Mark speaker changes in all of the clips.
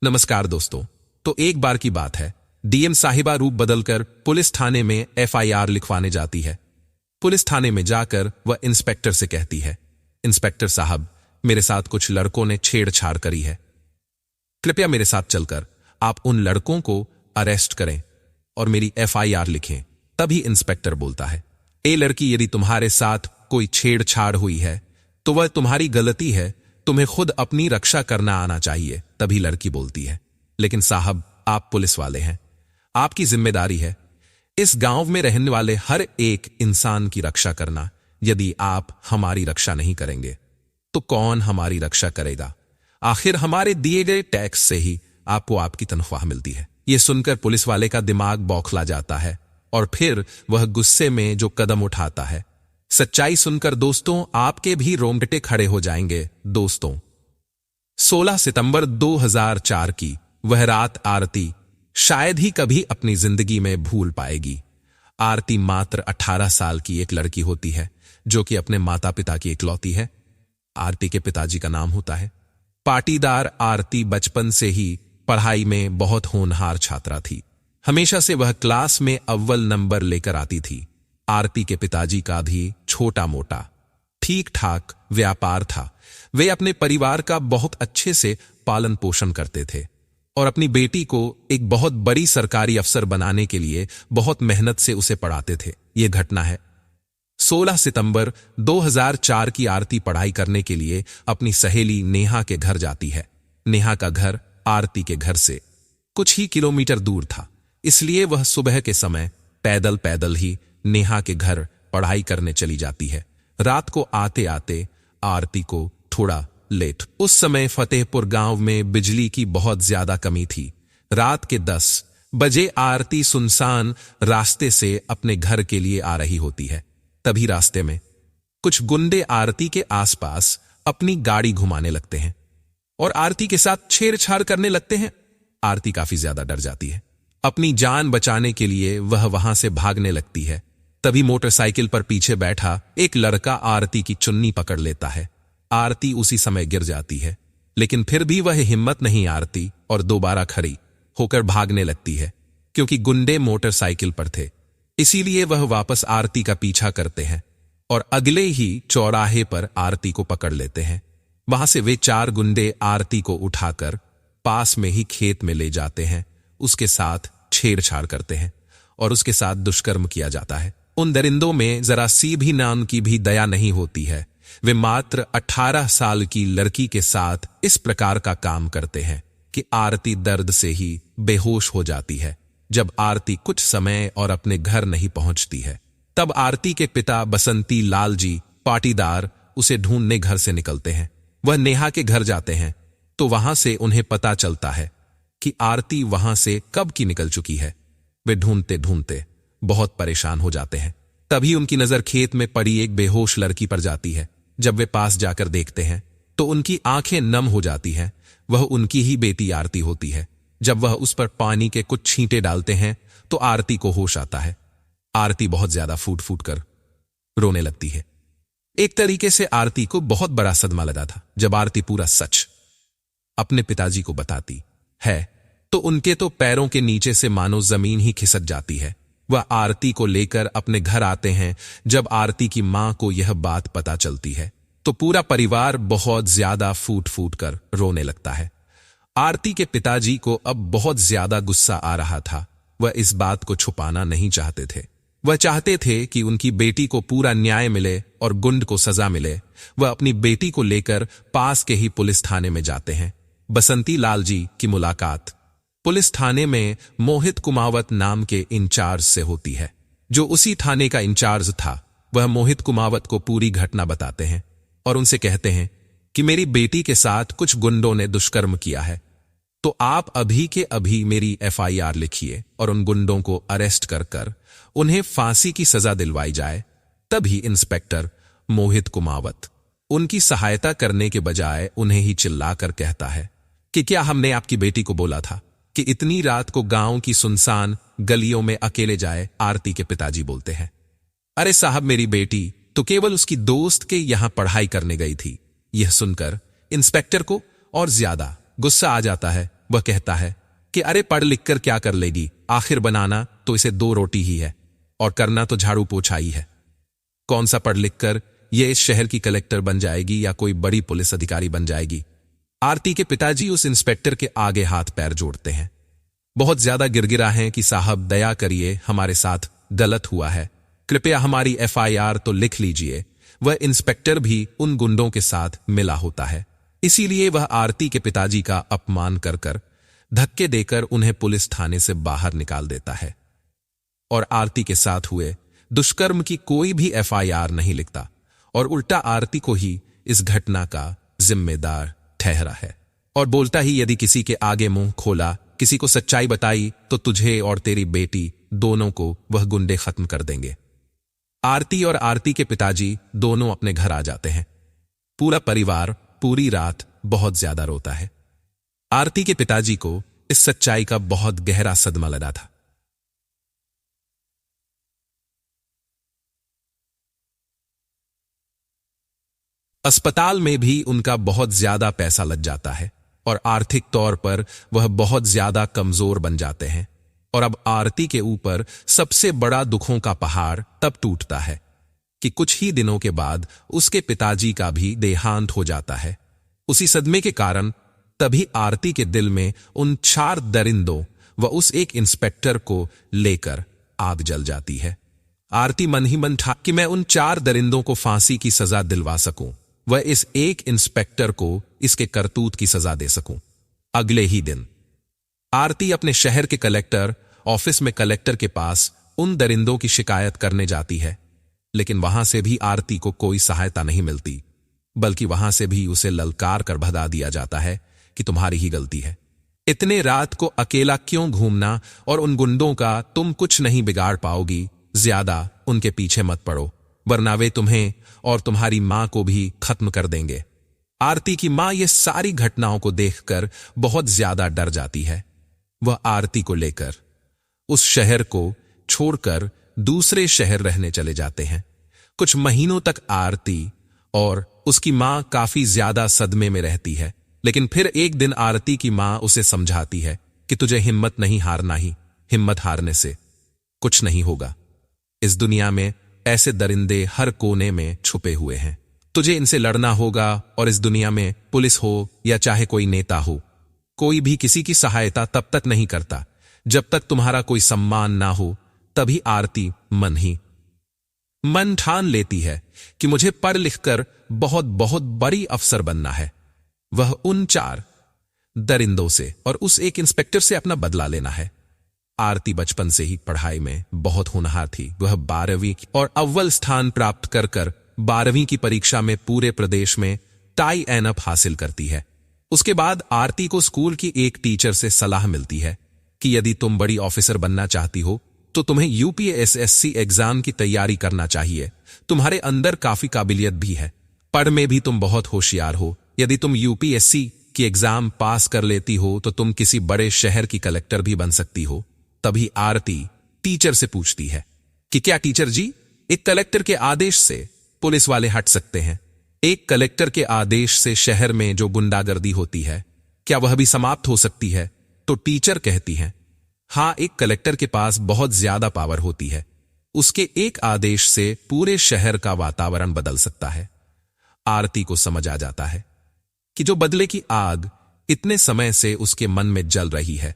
Speaker 1: नमस्कार दोस्तों। तो एक बार की बात है, डीएम साहिबा रूप बदलकर पुलिस थाने में एफआईआर लिखवाने जाती है। पुलिस थाने में जाकर वह इंस्पेक्टर से कहती है, इंस्पेक्टर साहब, मेरे साथ कुछ लड़कों ने छेड़छाड़ करी है। कृपया मेरे साथ चलकर आप उन लड़कों को अरेस्ट करें और मेरी एफआईआर लिखें। तभी इंस्पेक्टर बोलता है, ए लड़की, यदि तुम्हारे साथ कोई छेड़छाड़ हुई है तो वह तुम्हारी गलती है, तुम्हें खुद अपनी रक्षा करना आना चाहिए। तभी लड़की बोलती है, लेकिन साहब, आप पुलिस वाले हैं, आपकी जिम्मेदारी है इस गांव में रहने वाले हर एक इंसान की रक्षा करना। यदि आप हमारी रक्षा नहीं करेंगे तो कौन हमारी रक्षा करेगा? आखिर हमारे दिए गए टैक्स से ही आपको आपकी तनख्वाह मिलती है। यह सुनकर पुलिस वाले का दिमाग बौखला जाता है और फिर वह गुस्से में जो कदम उठाता है। सच्चाई सुनकर दोस्तों आपके भी रोंगटे खड़े हो जाएंगे। दोस्तों, 16 सितंबर 2004 की वह रात आरती शायद ही कभी अपनी जिंदगी में भूल पाएगी। आरती मात्र 18 साल की एक लड़की होती है जो कि अपने माता पिता की इकलौती है। आरती के पिताजी का नाम होता है पाटीदार। आरती बचपन से ही पढ़ाई में बहुत होनहार छात्रा थी। हमेशा से वह क्लास में अव्वल नंबर लेकर आती थी। आरती के पिताजी का भी छोटा मोटा ठीक ठाक व्यापार था। वे अपने परिवार का बहुत अच्छे से पालन पोषण करते थे और अपनी बेटी को एक बहुत बड़ी सरकारी अफसर बनाने के लिए बहुत मेहनत से उसे पढ़ाते थे। यह घटना है 16 सितंबर 2004 की। आरती पढ़ाई करने के लिए अपनी सहेली नेहा के घर जाती है। नेहा का घर आरती के घर से कुछ ही किलोमीटर दूर था, इसलिए वह सुबह के समय पैदल पैदल ही नेहा के घर पढ़ाई करने चली जाती है। रात को आते आते आरती को थोड़ा लेट। उस समय फतेहपुर गांव में बिजली की बहुत ज्यादा कमी थी। रात के 10 बजे आरती सुनसान रास्ते से अपने घर के लिए आ रही होती है। तभी रास्ते में कुछ गुंडे आरती के आसपास अपनी गाड़ी घुमाने लगते हैं और आरती के साथ छेड़छाड़ करने लगते हैं। आरती काफी ज्यादा डर जाती है। अपनी जान बचाने के लिए वह वहां से भागने लगती है। तभी मोटरसाइकिल पर पीछे बैठा एक लड़का आरती की चुन्नी पकड़ लेता है। आरती उसी समय गिर जाती है, लेकिन फिर भी वह हिम्मत नहीं हारती और दोबारा खड़ी होकर भागने लगती है। क्योंकि गुंडे मोटरसाइकिल पर थे, इसीलिए वह वापस आरती का पीछा करते हैं और अगले ही चौराहे पर आरती को पकड़ लेते हैं। वहां से वे 4 गुंडे आरती को उठाकर पास में ही खेत में ले जाते हैं। उसके साथ छेड़छाड़ करते हैं और उसके साथ दुष्कर्म किया जाता है। उन दरिंदों में जरा सी भी नाम की भी दया नहीं होती है। वे मात्र 18 साल की लड़की के साथ इस प्रकार का काम करते हैं कि आरती दर्द से ही बेहोश हो जाती है। जब आरती कुछ समय और अपने घर नहीं पहुंचती है, तब आरती के पिता बसंती लाल जी पाटीदार उसे ढूंढने घर से निकलते हैं। वह नेहा के घर जाते हैं तो वहां से उन्हें पता चलता है कि आरती वहां से कब की निकल चुकी है। वे ढूंढते ढूंढते बहुत परेशान हो जाते हैं। तभी उनकी नजर खेत में पड़ी एक बेहोश लड़की पर जाती है। जब वे पास जाकर देखते हैं तो उनकी आंखें नम हो जाती हैं। वह उनकी ही बेटी आरती होती है। जब वह उस पर पानी के कुछ छींटे डालते हैं तो आरती को होश आता है। आरती बहुत ज्यादा फूट फूट कर रोने लगती है। एक तरीके से आरती को बहुत बड़ा सदमा लगा था। जब आरती पूरा सच अपने पिताजी को बताती है तो उनके तो पैरों के नीचे से मानो जमीन ही खिसक जाती है। वह आरती को लेकर अपने घर आते हैं। जब आरती की मां को यह बात पता चलती है तो पूरा परिवार बहुत ज्यादा फूट फूट कर रोने लगता है। आरती के पिताजी को अब बहुत ज्यादा गुस्सा आ रहा था। वह इस बात को छुपाना नहीं चाहते थे। वह चाहते थे कि उनकी बेटी को पूरा न्याय मिले और गुंड को सजा मिले। वह अपनी बेटी को लेकर पास के ही पुलिस थाने में जाते हैं। बसंती लाल जी की मुलाकात पुलिस थाने में मोहित कुमावत नाम के इंचार्ज से होती है। जो उसी थाने का इंचार्ज था, वह मोहित कुमावत को पूरी घटना बताते हैं और उनसे कहते हैं कि मेरी बेटी के साथ कुछ गुंडों ने दुष्कर्म किया है, तो आप अभी के अभी मेरी एफआईआर लिखिए और उन गुंडों को अरेस्ट कर उन्हें फांसी की सजा दिलवाई जाए। तभी इंस्पेक्टर मोहित कुमावत उनकी सहायता करने के बजाय उन्हें ही चिल्लाकर कहता है कि क्या हमने आपकी बेटी को बोला था कि इतनी रात को गांव की सुनसान गलियों में अकेले जाए? आरती के पिताजी बोलते हैं, अरे साहब, मेरी बेटी तो केवल उसकी दोस्त के यहां पढ़ाई करने गई थी। यह सुनकर इंस्पेक्टर को और ज्यादा गुस्सा आ जाता है वह कहता है कि अरे पढ़ लिख कर क्या कर लेगी, आखिर बनाना तो इसे 2 रोटी ही है और करना तो झाड़ू पोछा ही है। कौन सा पढ़ लिख कर ये इस शहर की कलेक्टर बन जाएगी या कोई बड़ी पुलिस अधिकारी बन जाएगी। आरती के पिताजी उस इंस्पेक्टर के आगे हाथ पैर जोड़ते हैं। बहुत ज्यादा गिरगिरा हैं कि साहब दया करिए, हमारे साथ गलत हुआ है, कृपया हमारी FIR तो लिख लीजिए। वह इंस्पेक्टर भी उन गुंडों के साथ मिला होता है, इसीलिए वह आरती के पिताजी का अपमान कर कर धक्के देकर उन्हें पुलिस थाने से बाहर निकाल देता है और आरती के साथ हुए दुष्कर्म की कोई भी FIR नहीं लिखता और उल्टा आरती को ही इस घटना का जिम्मेदार ठहरा है और बोलता ही यदि किसी के आगे मुंह खोला, किसी को सच्चाई बताई तो तुझे और तेरी बेटी दोनों को वह गुंडे खत्म कर देंगे। आरती और आरती के पिताजी दोनों अपने घर आ जाते हैं। पूरा परिवार पूरी रात बहुत ज्यादा रोता है। आरती के पिताजी को इस सच्चाई का बहुत गहरा सदमा लगा था। अस्पताल में भी उनका बहुत ज्यादा पैसा लग जाता है और आर्थिक तौर पर वह बहुत ज्यादा कमजोर बन जाते हैं और अब आरती के ऊपर सबसे बड़ा दुखों का पहाड़ तब टूटता है कि कुछ ही दिनों के बाद उसके पिताजी का भी देहांत हो जाता है। उसी सदमे के कारण तभी आरती के दिल में उन 4 दरिंदों व उस एक इंस्पेक्टर को लेकर आग जल जाती है। आरती मन ही मन ठाक कि मैं उन 4 दरिंदों को फांसी की सजा दिलवा सकूं, वह इस एक इंस्पेक्टर को इसके करतूत की सजा दे सकूं। अगले ही दिन आरती अपने शहर के कलेक्टर ऑफिस में कलेक्टर के पास उन दरिंदों की शिकायत करने जाती है, लेकिन वहां से भी आरती को कोई सहायता नहीं मिलती, बल्कि वहां से भी उसे ललकार कर भगा दिया जाता है कि तुम्हारी ही गलती है। इतने रात को अकेला क्यों घूमना और उन गुंडों का तुम कुछ नहीं बिगाड़ पाओगी, ज्यादा उनके पीछे मत पड़ो वरना वे तुम्हें और तुम्हारी मां को भी खत्म कर देंगे। आरती की मां ये सारी घटनाओं को देखकर बहुत ज्यादा डर जाती है। वह आरती को लेकर उस शहर को छोड़कर दूसरे शहर रहने चले जाते हैं। कुछ महीनों तक आरती और उसकी मां काफी ज्यादा सदमे में रहती है, लेकिन फिर एक दिन आरती की मां उसे समझाती है कि तुझे हिम्मत नहीं हारना ही, हिम्मत हारने से कुछ नहीं होगा। इस दुनिया में ऐसे दरिंदे हर कोने में छुपे हुए हैं, तुझे इनसे लड़ना होगा और इस दुनिया में पुलिस हो या चाहे कोई नेता हो, कोई भी किसी की सहायता तब तक नहीं करता जब तक तुम्हारा कोई सम्मान ना हो। तभी आरती मन ही मन ठान लेती है कि मुझे पढ़ लिखकर बहुत बहुत बड़ी अफसर बनना है। वह उन 4 दरिंदों से और उस एक इंस्पेक्टर से अपना बदला लेना है। आरती बचपन से ही पढ़ाई में बहुत होनहार थी। वह 12वीं और अव्वल स्थान प्राप्त कर 12वीं की परीक्षा में पूरे प्रदेश में टाई एन अप हासिल करती है। उसके बाद आरती को स्कूल की एक टीचर से सलाह मिलती है कि यदि तुम बड़ी ऑफिसर बनना चाहती हो तो तुम्हें UPSSC एग्जाम की तैयारी करना चाहिए। तुम्हारे अंदर काफी काबिलियत भी है, पढ़ में भी तुम बहुत होशियार हो। यदि तुम UPSC की एग्जाम पास कर लेती हो तो तुम किसी बड़े शहर की कलेक्टर भी बन सकती हो। तभी आरती टीचर से पूछती है कि क्या टीचर जी, एक कलेक्टर के आदेश से पुलिस वाले हट सकते हैं? एक कलेक्टर के आदेश से शहर में जो गुंडागर्दी होती है, क्या वह भी समाप्त हो सकती है? तो टीचर कहती हैं, हां, एक कलेक्टर के पास बहुत ज्यादा पावर होती है। उसके एक आदेश से पूरे शहर का वातावरण बदल सकता है। आरती को समझ आ जाता है कि जो बदले की आग इतने समय से उसके मन में जल रही है,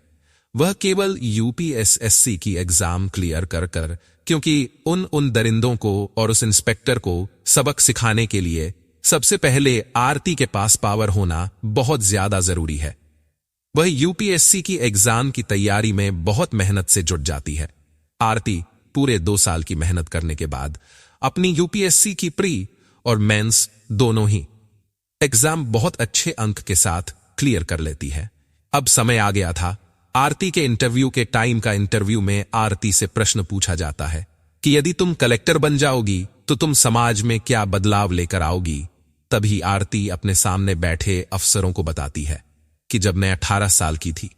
Speaker 1: वह केवल UPSSC की एग्जाम क्लियर कर क्योंकि उन दरिंदों को और उस इंस्पेक्टर को सबक सिखाने के लिए सबसे पहले आरती के पास पावर होना बहुत ज्यादा जरूरी है। वह UPSC की एग्जाम की तैयारी में बहुत मेहनत से जुट जाती है। आरती पूरे 2 साल की मेहनत करने के बाद अपनी UPSC की प्री और मेंस दोनों ही एग्जाम बहुत अच्छे अंक के साथ क्लियर कर लेती है। अब समय आ गया था आरती के इंटरव्यू के टाइम का। इंटरव्यू में आरती से प्रश्न पूछा जाता है कि यदि तुम कलेक्टर बन जाओगी तो तुम समाज में क्या बदलाव लेकर आओगी? तभी आरती अपने सामने बैठे अफसरों को बताती है कि जब मैं 18 साल की थी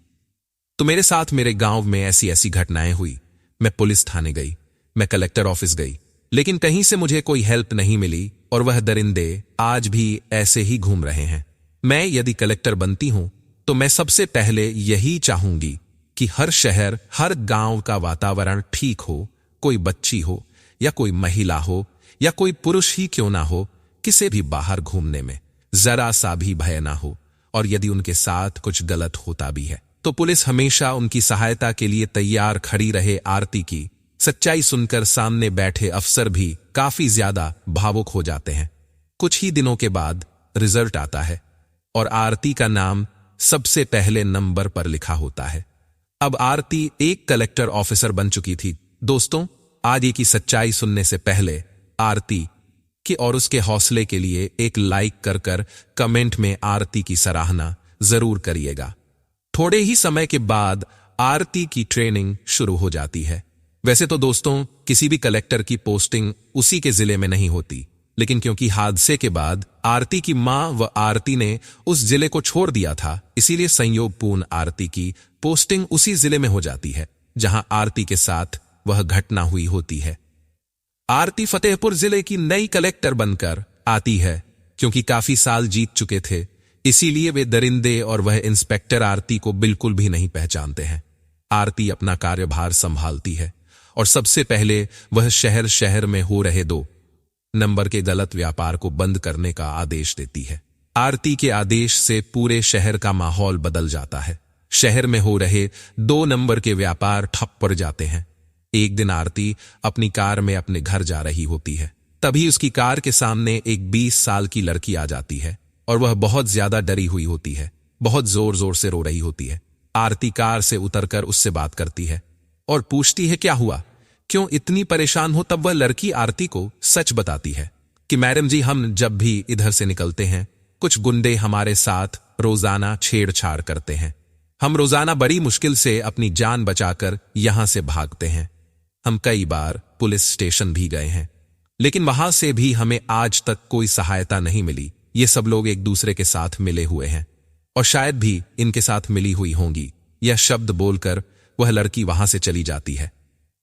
Speaker 1: तो मेरे साथ मेरे गांव में ऐसी ऐसी घटनाएं हुई। मैं पुलिस थाने गई, मैं कलेक्टर ऑफिस गई, लेकिन कहीं से मुझे कोई हेल्प नहीं मिली और वह दरिंदे आज भी ऐसे ही घूम रहे हैं। मैं यदि कलेक्टर बनती हूं तो मैं सबसे पहले यही चाहूंगी कि हर शहर, हर गांव का वातावरण ठीक हो। कोई बच्ची हो या कोई महिला हो या कोई पुरुष ही क्यों ना हो, किसे भी बाहर घूमने में जरा सा भी भय ना हो। और यदि उनके साथ कुछ गलत होता भी है तो पुलिस हमेशा उनकी सहायता के लिए तैयार खड़ी रहे। आरती की सच्चाई सुनकर सामने बैठे अफसर भी काफी ज्यादा भावुक हो जाते हैं। कुछ ही दिनों के बाद रिजल्ट आता है और आरती का नाम सबसे पहले नंबर पर लिखा होता है। अब आरती एक कलेक्टर ऑफिसर बन चुकी थी। दोस्तों, आज की सच्चाई सुनने से पहले आरती की और उसके हौसले के लिए एक लाइक कर कमेंट में आरती की सराहना जरूर करिएगा। थोड़े ही समय के बाद आरती की ट्रेनिंग शुरू हो जाती है। वैसे तो दोस्तों, किसी भी कलेक्टर की पोस्टिंग उसी के जिले में नहीं होती, लेकिन क्योंकि हादसे के बाद आरती की मां व आरती ने उस जिले को छोड़ दिया था, इसीलिए संयोगपूर्ण आरती की पोस्टिंग उसी जिले में हो जाती है जहां आरती के साथ वह घटना हुई होती है। आरती फतेहपुर जिले की नई कलेक्टर बनकर आती है। क्योंकि काफी साल जीत चुके थे, इसीलिए वे दरिंदे और वह इंस्पेक्टर आरती को बिल्कुल भी नहीं पहचानते हैं। आरती अपना कार्यभार संभालती है और सबसे पहले वह शहर शहर में हो रहे 2 नंबर के गलत व्यापार को बंद करने का आदेश देती है। आरती के आदेश से पूरे शहर का माहौल बदल जाता है। शहर में हो रहे 2 नंबर के व्यापार ठप पड़ जाते हैं। एक दिन आरती अपनी कार में अपने घर जा रही होती है। तभी उसकी कार के सामने एक 20 साल की लड़की आ जाती है और वह बहुत ज्यादा डरी हुई होती है, बहुत जोर जोर से रो रही होती है। आरती कार से उतरकर उससे बात करती है और पूछती है क्या हुआ, क्यों इतनी परेशान हो। तब वह लड़की आरती को सच बताती है कि मैडम जी, हम जब भी इधर से निकलते हैं कुछ गुंडे हमारे साथ रोजाना छेड़छाड़ करते हैं। हम रोजाना बड़ी मुश्किल से अपनी जान बचाकर यहां से भागते हैं। हम कई बार पुलिस स्टेशन भी गए हैं, लेकिन वहां से भी हमें आज तक कोई सहायता नहीं मिली। ये सब लोग एक दूसरे के साथ मिले हुए हैं और शायद भी इनके साथ मिली हुई होंगी। यह शब्द बोलकर वह लड़की वहां से चली जाती है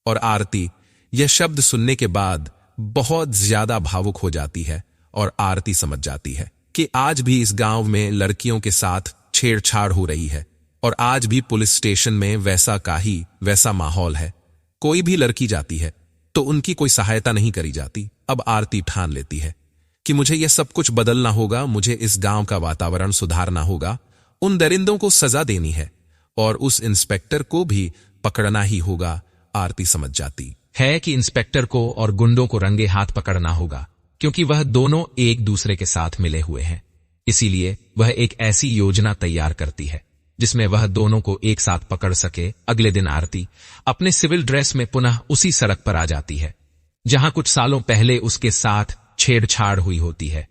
Speaker 1: और आरती यह शब्द सुनने के बाद बहुत ज्यादा भावुक हो जाती है और आरती समझ जाती है कि आज भी इस गांव में लड़कियों के साथ छेड़छाड़ हो रही है और आज भी पुलिस स्टेशन में वैसा माहौल है। कोई भी लड़की जाती है तो उनकी कोई सहायता नहीं करी जाती। अब आरती ठान लेती है कि मुझे यह सब कुछ बदलना होगा, मुझे इस गांव का वातावरण सुधारना होगा, उन दरिंदों को सजा देनी है और उस इंस्पेक्टर को भी पकड़ना ही होगा। आरती समझ जाती
Speaker 2: है कि इंस्पेक्टर को और गुंडों को रंगे हाथ पकड़ना होगा, क्योंकि वह दोनों एक दूसरे के साथ मिले हुए हैं। इसीलिए वह एक ऐसी योजना तैयार करती है जिसमें वह दोनों को एक साथ पकड़ सके। अगले दिन आरती अपने सिविल ड्रेस में पुनः उसी सड़क पर आ जाती है जहां कुछ सालों पहले उसके साथ छेड़छाड़ हुई होती है।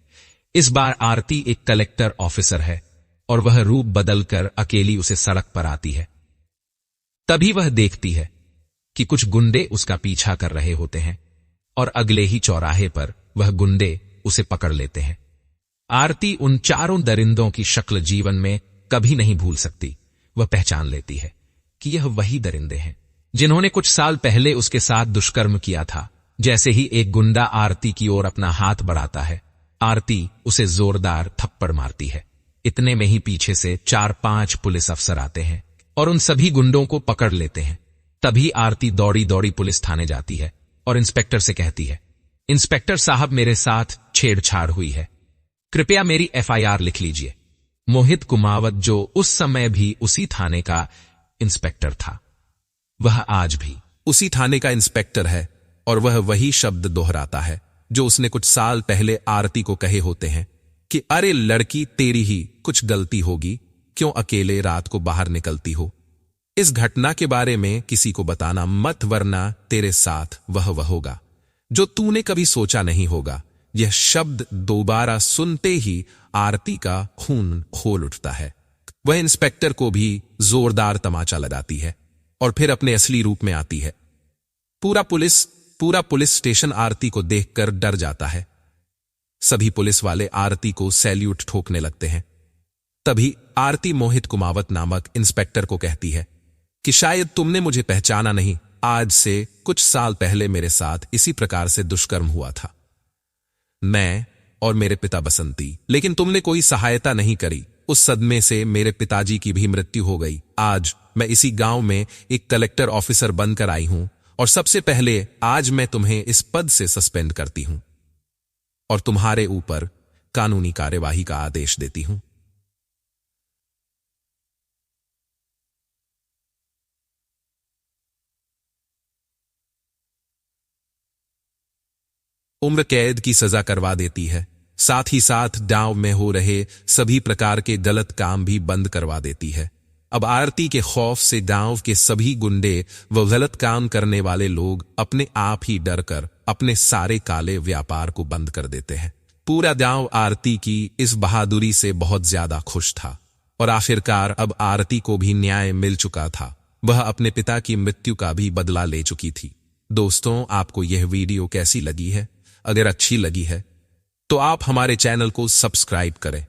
Speaker 2: इस बार आरती एक कलेक्टर ऑफिसर है और वह रूप बदलकर अकेली उसे सड़क पर आती है। तभी वह देखती है कि कुछ गुंडे उसका पीछा कर रहे होते हैं और अगले ही चौराहे पर वह गुंडे उसे पकड़ लेते हैं। आरती उन चारों दरिंदों की शक्ल जीवन में कभी नहीं भूल सकती। वह पहचान लेती है कि यह वही दरिंदे हैं जिन्होंने कुछ साल पहले उसके साथ दुष्कर्म किया था। जैसे ही एक गुंडा आरती की ओर अपना हाथ बढ़ाता है, आरती उसे जोरदार थप्पड़ मारती है। इतने में ही पीछे से 4-5 पुलिस अफसर आते हैं और उन सभी गुंडों को पकड़ लेते हैं। तभी आरती दौड़ी दौड़ी पुलिस थाने जाती है और इंस्पेक्टर से कहती है, इंस्पेक्टर साहब, मेरे साथ छेड़छाड़ हुई है, कृपया मेरी FIR लिख लीजिए। मोहित कुमावत, जो उस समय भी उसी थाने का इंस्पेक्टर था, वह आज भी
Speaker 1: उसी थाने का इंस्पेक्टर है और वह वही शब्द दोहराता है जो उसने कुछ साल पहले आरती को कहे होते हैं कि अरे लड़की, तेरी ही कुछ गलती होगी, क्यों अकेले रात को बाहर निकलती हो। इस घटना के बारे में किसी को बताना मत, वरना तेरे साथ वह होगा जो तूने कभी सोचा नहीं होगा। यह शब्द दोबारा सुनते ही आरती का खून खोल उठता है। वह इंस्पेक्टर को भी जोरदार तमाचा लगाती है और फिर अपने असली रूप में आती है। पूरा पुलिस स्टेशन आरती को देखकर डर जाता है। सभी पुलिस वाले आरती को सैल्यूट ठोकने लगते हैं। तभी आरती मोहित कुमावत नामक इंस्पेक्टर को कहती है कि शायद तुमने मुझे पहचाना नहीं। आज से कुछ साल पहले मेरे साथ इसी प्रकार से दुष्कर्म हुआ था, मैं और मेरे पिता बसंती, लेकिन तुमने कोई सहायता नहीं करी। उस सदमे से मेरे पिताजी की भी मृत्यु हो गई। आज मैं इसी गांव में एक कलेक्टर ऑफिसर बनकर आई हूं और सबसे पहले आज मैं तुम्हें इस पद से सस्पेंड करती हूं और तुम्हारे ऊपर कानूनी कार्यवाही का आदेश देती हूं। उम्र कैद की सजा करवा देती है, साथ ही साथ गांव में हो रहे सभी प्रकार के गलत काम भी बंद करवा देती है। अब आरती के खौफ से गांव के सभी गुंडे व गलत काम करने वाले लोग अपने आप ही डर कर अपने सारे काले व्यापार को बंद कर देते हैं। पूरा गांव आरती की इस बहादुरी से बहुत ज्यादा खुश था और आखिरकार अब आरती को भी न्याय मिल चुका था। वह अपने पिता की मृत्यु का भी बदला ले चुकी थी। दोस्तों, आपको यह वीडियो कैसी लगी है? अगर अच्छी लगी है तो आप हमारे चैनल को सब्सक्राइब करें